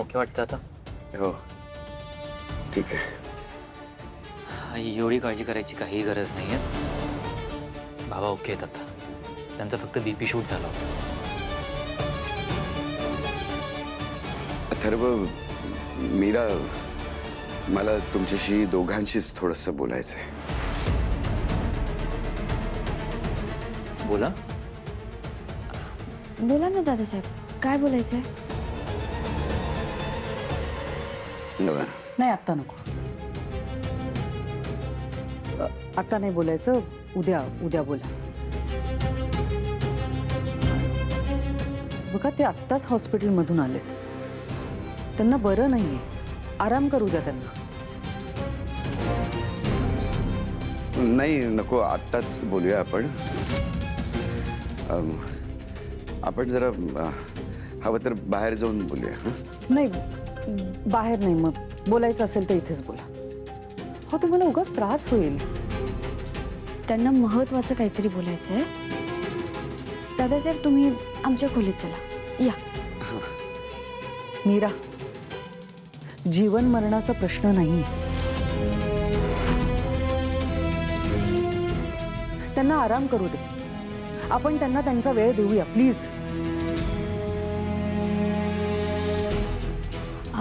Okay वाटतं आता? हो ठीक आहे. आई, एवढी काळजी करायची काही गरज नाही आहे. बाबा ओके आहेत आता. त्यांचा फक्त बीपी शूट झाला होता. अथर्व, मीरा, मला तुमच्याशी दोघांशीच थोडंसं बोलायचं आहे. बोला. बोला ना दादासाहेब, काय बोलायचंय? नाही आत्ता नको. आता नाही बोलायचं, उद्या उद्या बोला. बघा ते आत्ताच हॉस्पिटलमधून आले. त्यांना बरं नाहीये. आराम करू द्या त्यांना. नाही नको, आत्ताच बोलूया आपण. आपण जरा हवं तर बाहेर जाऊन बोलूया. नाही बाहेर नाही, मग बोलायचं असेल तर इथेच बोला. हो तुम्हाला उगाच त्रास होईल. त्यांना महत्वाचं काहीतरी बोलायचंय. दादासाहेब तुम्ही आमच्या खोलीत चला, या. मीरा, जीवन मरणाचा प्रश्न नाही. त्यांना आराम करू दे. आपण त्यांना त्यांचा वेळ देऊया प्लीज.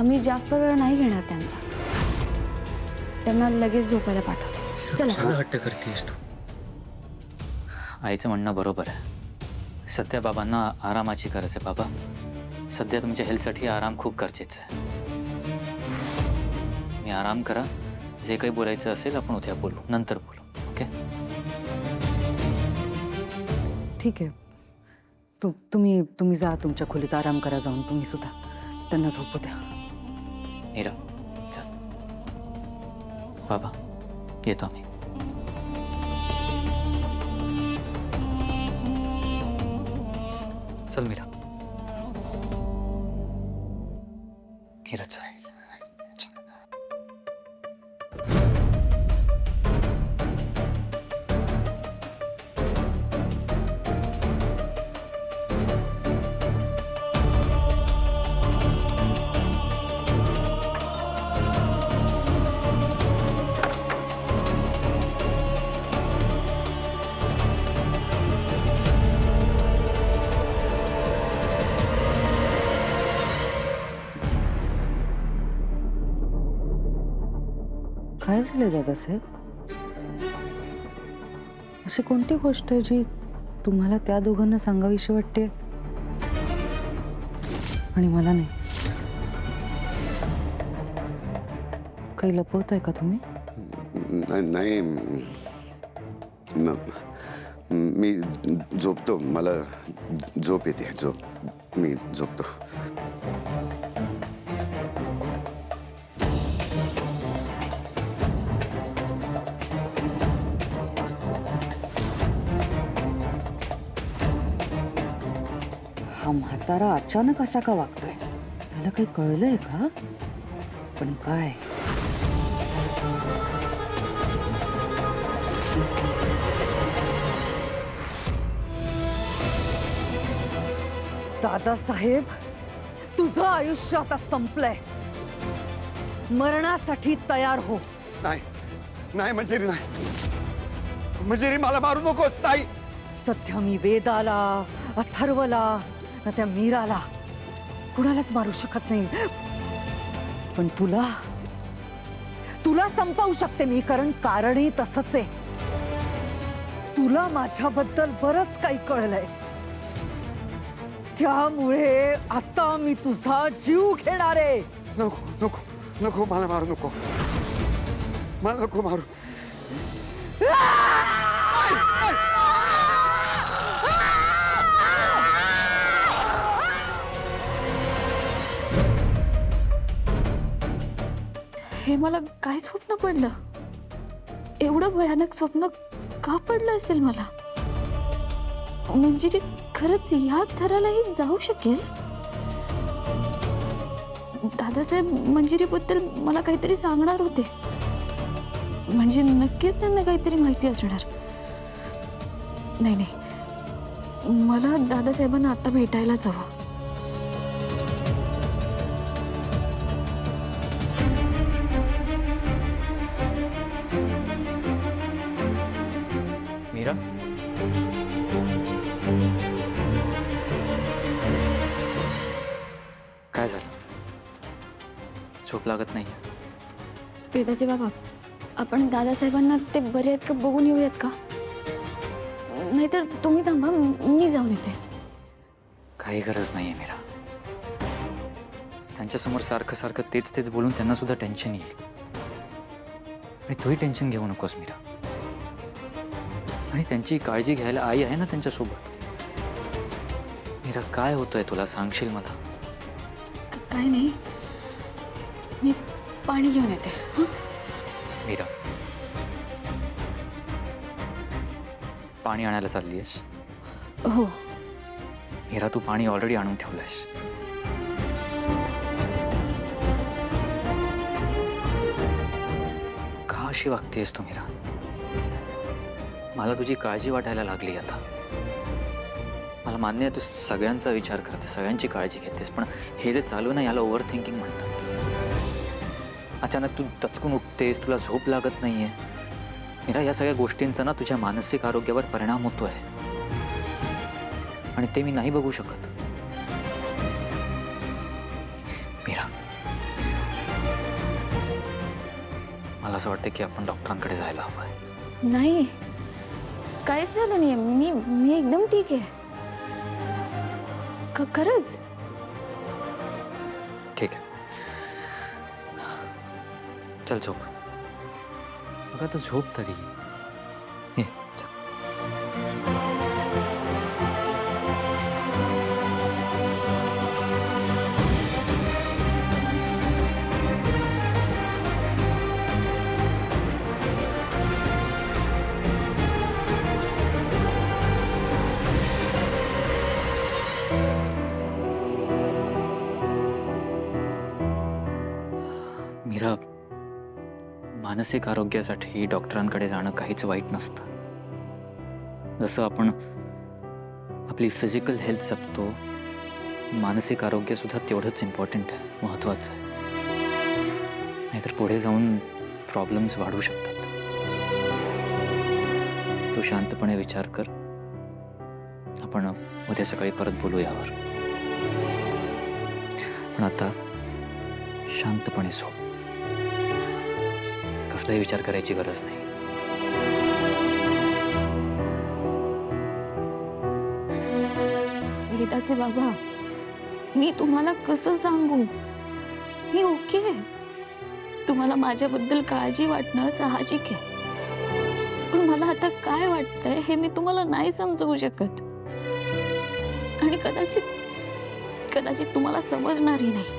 आम्ही जास्त वेळ नाही घेणार त्यांचा. त्यांना लगेच झोपायला पाठवतो. चला. सगळं हट्ट करतेस तू. आईचं म्हणणं बरोबर आहे. सध्या बाबांना आरामाची गरज आहे. बाबा, सध्या तुमच्या हेल्थसाठी आराम खूप गरजेचा आहे. मी आराम करा. जे काही बोलायचं असेल आपण उद्या बोलू, नंतर बोलू. ओके? ठीक आहे. तुम्ही जा तुमच्या खोलीत, आराम करा जाऊन. तुम्ही सुद्धा त्यांना झोपू द्या. मीरा, चल. बाबा, येतो आम्ही. चल मीरा. मीरा चल. काय झालंय दादासाहेब? अशी कोणती गोष्ट आहे जी तुम्हाला त्या दोघांना सांगावीशी वाटते आणि मला नाही? काही लपवताय का तुम्ही? नाही, मी झोपतो. मला झोप येते. मी झोपतो. हा म्हातारा अचानक असा का वागतोय? मला काही कळलंय का? पण काय? दादासाहेब, तुझं आयुष्य आता संपलंय. मरणासाठी तयार हो. नाही मंजिरी, नाही मंजिरी, मला मारू नकोस. ताई, सध्या मी वेदाला, अथर्वला, ना त्या मीराला कुणालाच मारू शकत नाही. पण तुला संपवू शकते मी. कारणही तसंच आहे. तुला माझ्याबद्दल बरंच काही कळलंय. त्यामुळे आता मी तुझा जीव घेणार आहे. नको नको नको, मला मारू नको. मला नको मारू. हे मला काय स्वप्न पडलं? एवढं भयानक स्वप्न का पडलं असेल मला? मंजिरी खरंच या थरालाही जाऊ शकेल? दादासाहेब मंजिरीबद्दल मला काहीतरी सांगणार होते. म्हणजे नक्कीच त्यांना काहीतरी माहिती असणार. नाही, मला दादासाहेबांना आता भेटायलाच हवं. झोप लागत नाही. वेदाचे बाबा, आपण दादासाहेबांना ते बरे आहेत का बघून येऊयात का? नाहीतर तुम्ही थांबा, मी जाऊन येते. काही गरज नाहीये मीरा. त्यांच्यासमोर सारखं सारखं तेच तेच बोलून त्यांना सुद्धा टेन्शन येईल. आणि तूही टेन्शन घेऊ नकोस मीरा. आणि त्यांची काळजी घ्यायला आई आहे ना त्यांच्यासोबत. मीरा, काय होतंय तुला, सांगशील मला? काय नाही, मी पाणी घेऊन येते. हं? मीरा, पाणी आणायला चाललीयस? हो. मीरा, तू पाणी ऑलरेडी आणून ठेवलंयस. का अशी वागतेस तू मीरा? मला तुझी काळजी वाटायला लागली आता. मला मान्य आहे तू सगळ्यांचा विचार करते, सगळ्यांची काळजी घेतेस, पण हे जे चालू आहे ना, याला ओव्हर थिंकिंग म्हणतात. अचानक तू दचकून उठतेस, तुला झोप लागत नाहीये. मीरा, या सगळ्या गोष्टींचा ना तुझ्या मानसिक आरोग्यावर परिणाम होतोय आणि ते मी नाही बघू शकत. मीरा, मला असं वाटतं की आपण डॉक्टरांकडे जायला हवंय. नाही, काहीच झालं नाही. मी एकदम ठीक आहे. खरंच. ठीक आहे, चल झोप. बघ आता झोप तरी. ये, चल. मीरा, मानसिक आरोग्यासाठी डॉक्टरांकडे जाणं काहीच वाईट नसतं. जसं आपण आपली फिजिकल हेल्थ जपतो, मानसिक आरोग्य सुद्धा तेवढंच इम्पॉर्टंट आहे, महत्त्वाचं आहे. नाहीतर पुढे जाऊन प्रॉब्लेम्स वाढू शकतात. तू शांतपणे विचार कर. आपण उद्या सकाळी परत बोलू यावर. पण आता शांतपणे झोप. कसलाही विचार करायची गरज नाही. वेदाचे बाबा, मी तुम्हाला कसं सांगू? मी ओके आहे. तुम्हाला माझ्याबद्दल काळजी वाटणं साहजिक आहे. पण मला आता काय वाटतंय हे मी तुम्हाला नाही समजवू शकत. आणि कदाचित तुम्हाला समजणारही नाही.